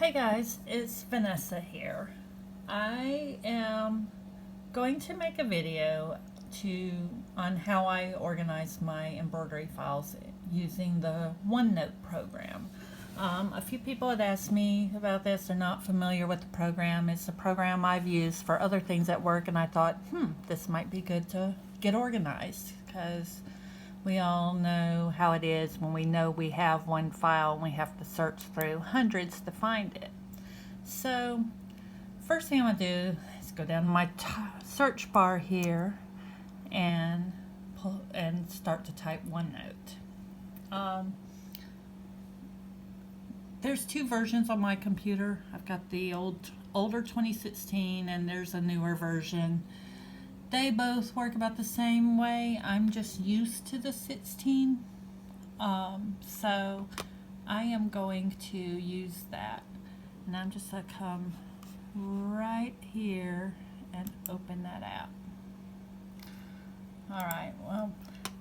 Hey guys, it's Venessa here. I am going to make a video on how I organize my embroidery files using the OneNote program. A few people had asked me about this. They're not familiar with the program. It's a program I've used for other things at work, and I thought, this might be good to get organized because we all know how it is when we know we have one file and we have to search through hundreds to find it. So first thing I'm going to do is go down to my search bar here and start to type OneNote. There's two versions on my computer. I've got the older 2016 and there's a newer version. They both work about the same way. I'm just used to the 16. So I am going to use that. And I'm just going to come right here and open that app. Alright, well,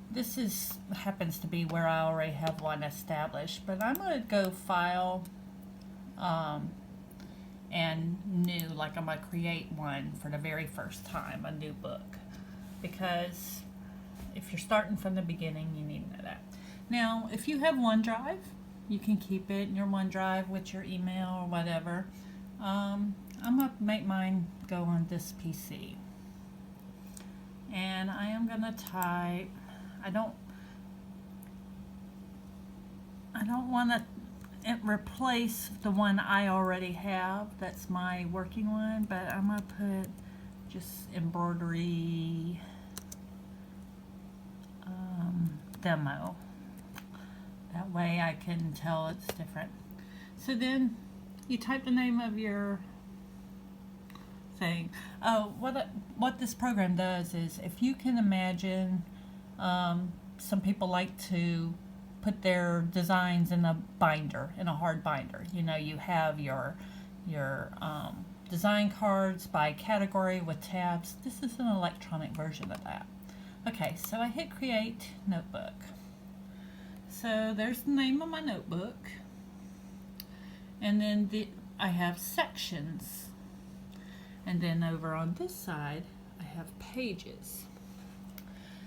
this happens to be where I already have one established, but I'm going to go File and New, like I'm going to create one for the very first time, a new book, because if you're starting from the beginning, you need to know that. Now, if you have OneDrive, you can keep it in your OneDrive with your email or whatever. I'm going to make mine go on this PC. And I am going to type, I don't want to replace the one I already have. That's my working one, but I'm going to put just embroidery demo. That way I can tell it's different. So then you type the name of your thing. Oh, what this program does is, if you can imagine, some people like to put their designs in a binder, in a hard binder. You know, you have your design cards by category with tabs. This is an electronic version of that. Okay, so I hit Create Notebook. So there's the name of my notebook, and then I have sections, and then over on this side I have pages.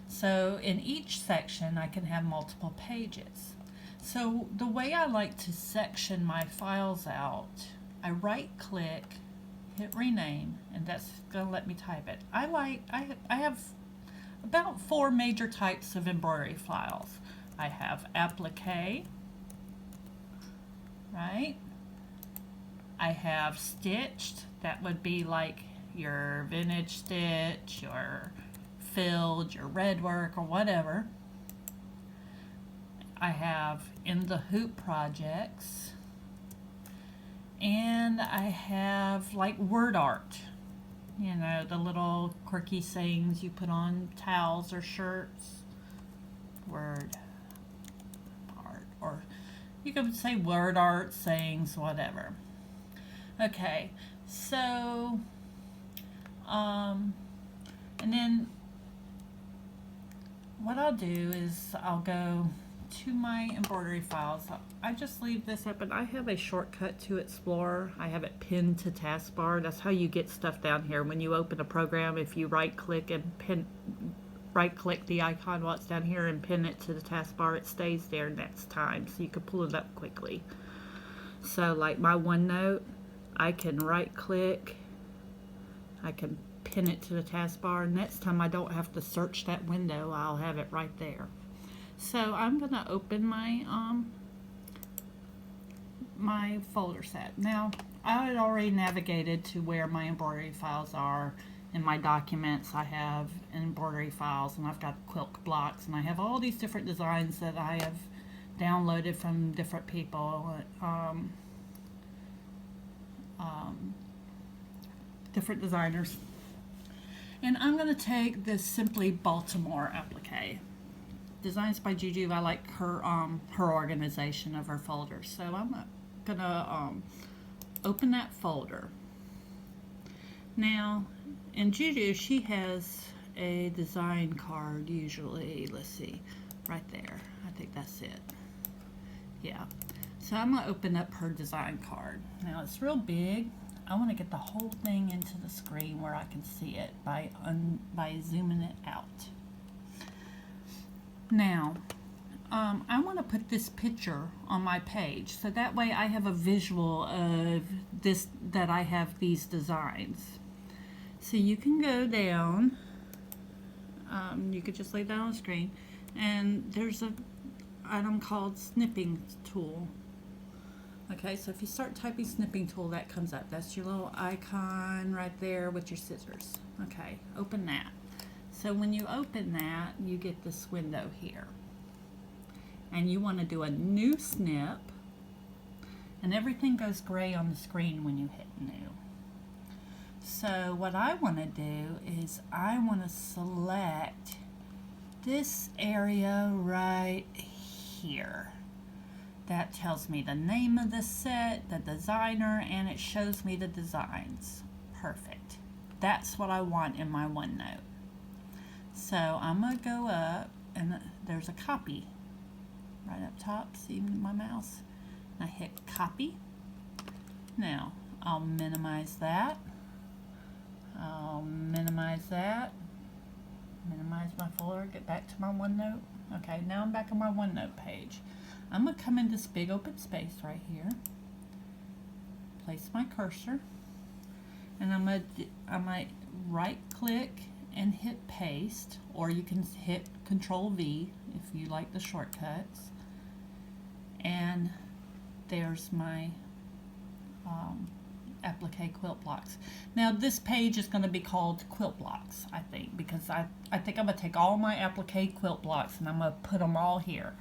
So in each section I can have multiple pages. So the way I like to section my files out, I right click, hit rename, and that's going to let me type it. I have about 4 major types of embroidery files. I have applique, right? I have stitched, that would be like your vintage stitch, your filled, your red work, or whatever. I have in the hoop projects, and I have like word art, you know, the little quirky sayings you put on towels or shirts. Word art, or you could say word art, sayings, whatever. Okay, so and then what I'll do is I'll go to my embroidery files. I just leave this open. I have a shortcut to Explorer. I have it pinned to taskbar. That's how you get stuff down here. When you open a program, if you right click the icon while it's down here and pin it to the taskbar, it stays there next time, so you can pull it up quickly. So like my OneNote, I can right click, I can pin it to the taskbar. Next time I don't have to search that window, I'll have it right there. So I'm going to open my my folder set. Now, I had already navigated to where my embroidery files are. In my documents, I have embroidery files, and I've got quilt blocks, and I have all these different designs that I have downloaded from different people, different designers. And I'm going to take this Simply Baltimore applique. Designs by Juju. I like her organization of her folders. So I'm going to open that folder. Now, in Juju, she has a design card usually. Let's see, right there. I think that's it. Yeah. So So I'm going to open up her design card. Now it's real big. I want to get the whole thing into the screen where I can see it by zooming it out. Now, I want to put this picture on my page so that way I have a visual of this, that I have these designs. So you can go down, you could just lay that on the screen, and there's an item called snipping tool. Okay, so if you start typing snipping tool, that comes up. That's your little icon right there with your scissors. Okay, open that. So when you open that, you get this window here. And you want to do a new snip. And everything goes gray on the screen when you hit new. So what I want to do is I want to select this area right here. That tells me the name of the set, the designer, and it shows me the designs. Perfect. That's what I want in my OneNote. So I'm going to go up, and there's a copy right up top. See my mouse? I hit copy. Now I'll minimize that. I'll minimize that. Minimize my folder. Get back to my OneNote. Okay, now I'm back on my OneNote page. I'm going to come in this big open space right here, place my cursor, and I'm going to right click and hit paste, or you can hit Control V if you like the shortcuts. And there's my applique quilt blocks. Now this page is going to be called quilt blocks, I think, because I think I'm going to take all my applique quilt blocks and I'm going to put them all here.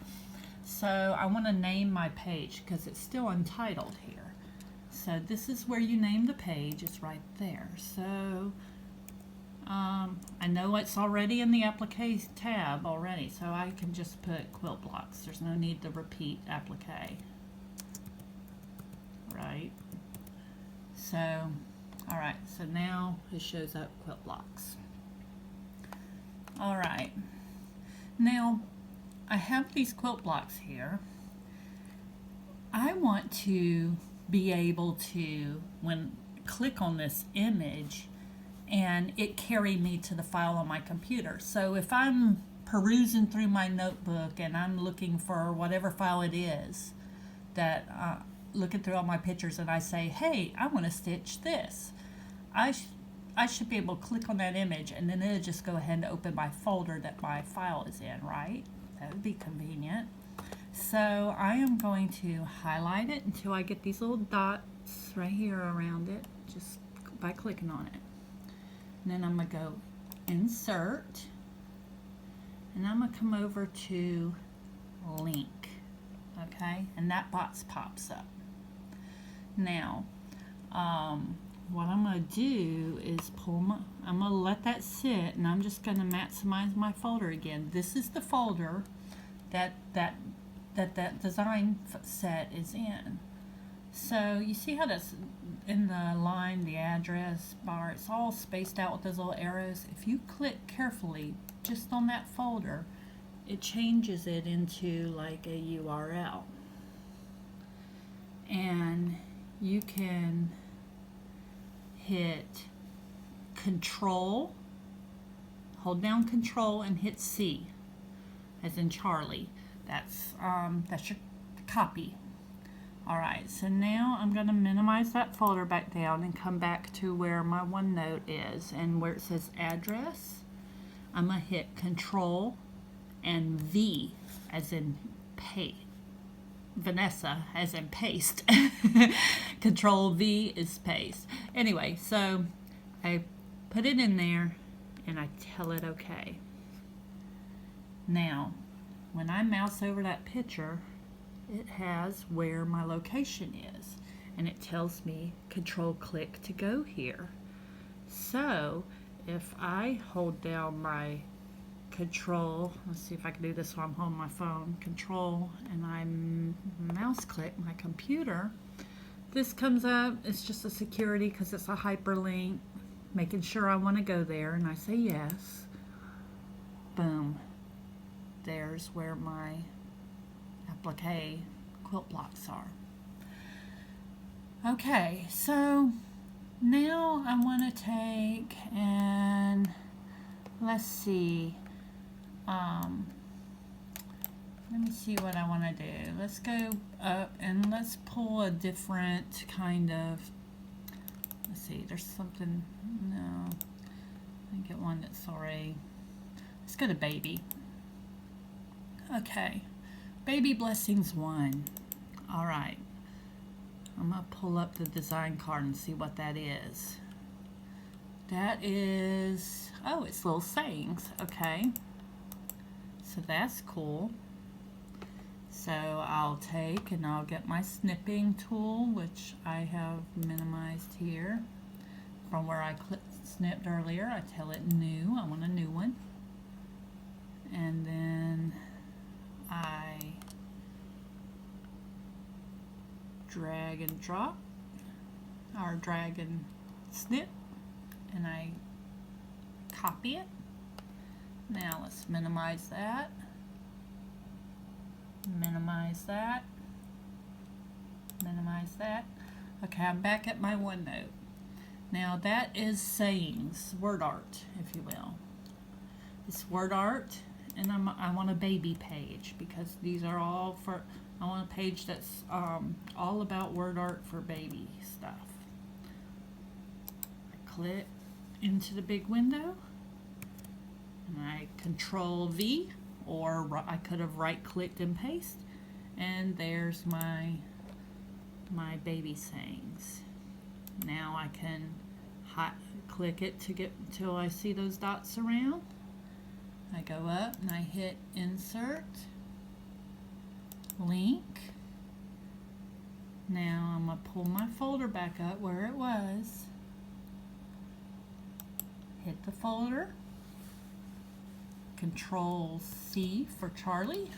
So I want to name my page because it's still untitled here. So this is where you name the page. It's right there. So I know it's already in the applique tab already, so I can just put quilt blocks. There's no need to repeat applique. Right. So, alright, so now it shows up quilt blocks. Alright. Now, I have these quilt blocks here. I want to be able to, when click on this image, and it carry me to the file on my computer. So if I'm perusing through my notebook and I'm looking for whatever file it is, that looking through all my pictures, and I say, hey, I want to stitch this, I should be able to click on that image and then it'll just go ahead and open my folder that my file is in, right? That would be convenient. So I am going to highlight it until I get these little dots right here around it, just by clicking on it. And then I'm going to go Insert, and I'm going to come over to Link, okay? And that box pops up. Now, what I'm going to do is I'm going to let that sit, and I'm just going to maximize my folder again. This is the folder that design set is in. So you see how that's in the line, the address bar, it's all spaced out with those little arrows. If you click carefully just on that folder, it changes it into like a URL. And you can hit Control, hold down Control and hit C, as in Charlie. That's your copy. Alright, so now I'm going to minimize that folder back down and come back to where my OneNote is, and where it says address, I'm going to hit Control and V as in paste. Venessa as in paste. Control V is paste. Anyway, so I put it in there and I tell it okay. Now, when I mouse over that picture, it has where my location is, and it tells me Control click to go here. So if I hold down my Control, let's see if I can do this while I'm holding my phone, Control, and I mouse click my computer, this comes up. It's just a security because it's a hyperlink, making sure I want to go there, and I say yes. Boom. There's where my applique quilt blocks are. Okay, so now I want to take and let's see. Um, Let me see what I want to do. Let's go up and let's pull a different kind of, let's see, there's something, no, I get one that's already, let's go to baby. Okay, baby blessings 1. All right, I'm going to pull up the design card and see what that is. That is, oh, it's little sayings, okay. So that's cool. So I'll take and I'll get my snipping tool, which I have minimized here. From where I snipped earlier, I tell it new, I want a new one. And then I drag and drop, or drag and snip, and I copy it. Now let's minimize that. Minimize that. Minimize that. Okay, I'm back at my OneNote. Now that is sayings, word art, if you will. It's word art, and I want a baby page because these are all for, I want a page that's all about word art for baby stuff. I click into the big window, and I Control V, or I could have right-clicked and paste, and there's my baby sayings. Now I can click it to get till I see those dots around. I go up and I hit Insert, Link. Now I'm going to pull my folder back up where it was. Hit the folder. Control C for Charlie.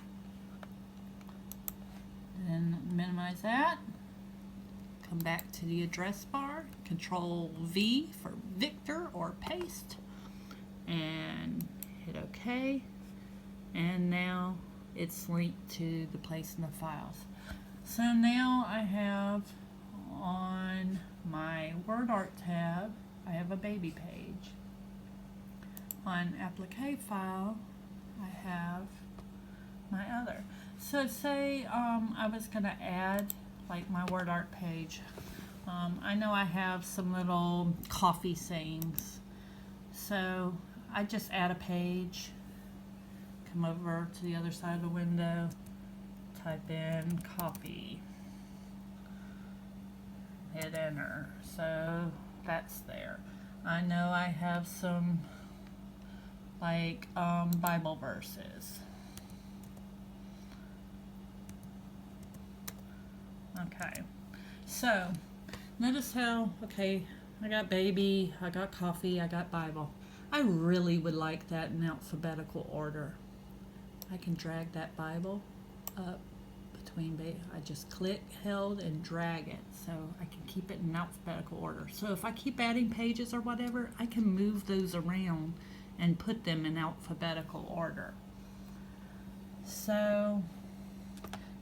Then minimize that. Come back to the address bar. Control V for Victor or paste. And hit OK. And now it's linked to the place in the files. So now I have on my Word Art tab, I have a baby page. On Applique file, I have my other. So say I was going to add like my word art page. I know I have some little coffee sayings. So I just add a page, come over to the other side of the window, type in coffee, hit enter. So that's there. I know I have some like Bible verses. Okay, so notice how, okay, I got baby, I got coffee, I got Bible. I really would like that in alphabetical order. I can drag that Bible up between, I just click, held, and drag it so I can keep it in alphabetical order. So if I keep adding pages or whatever, I can move those around and put them in alphabetical order. So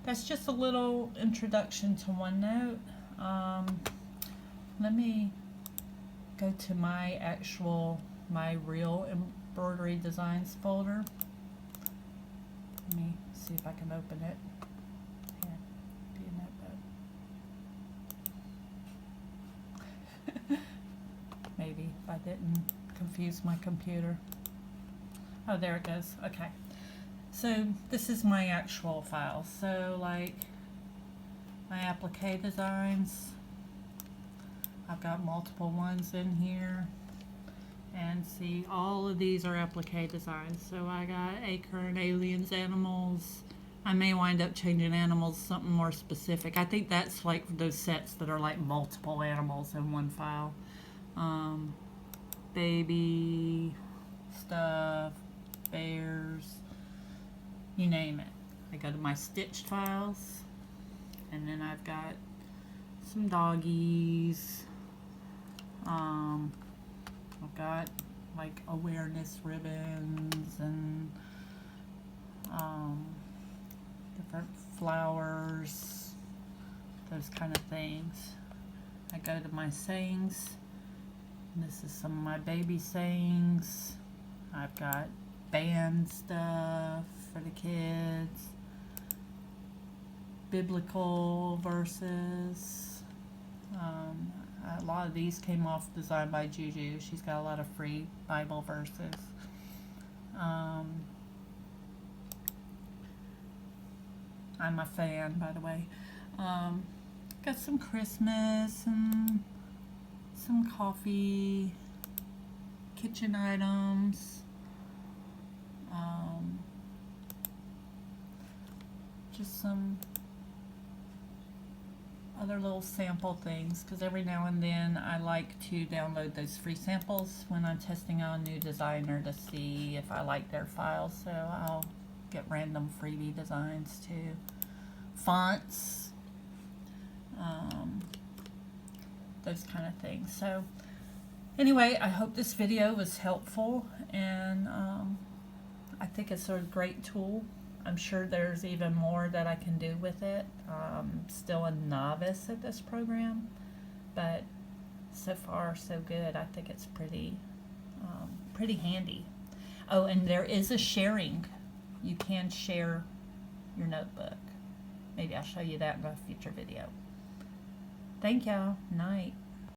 that's just a little introduction to OneNote. Let me go to my real embroidery designs folder. Let me see if I can open it. Here, be a notebook. Maybe if I didn't confuse my computer. Oh, there it goes. Okay. So this is my actual file. So like my applique designs, I've got multiple ones in here. And see, all of these are applique designs. So I got acorn, aliens, animals. I may wind up changing animals, something more specific. I think that's like those sets that are like multiple animals in one file. Baby stuff, bears, you name it. I go to my stitched files, and then I've got some doggies. I've got like awareness ribbons and different flowers, those kind of things. go to my sayings. This is some of my baby sayings. I've got band stuff for the kids, biblical verses. A lot of these came off designed by Juju. She's got a lot of free Bible verses. I'm a fan, by the way. Got some Christmas and some coffee, kitchen items, just some other little sample things, because every now and then I like to download those free samples when I'm testing on a new designer to see if I like their files, so I'll get random freebie designs too. Fonts, those kind of things. So anyway, I hope this video was helpful, and I think it's a great tool. I'm sure there's even more that I can do with it. Still a novice at this program, but so far so good. I think it's pretty handy. Oh, and there is a sharing. You can share your notebook. Maybe I'll show you that in a future video. Thank y'all. Night.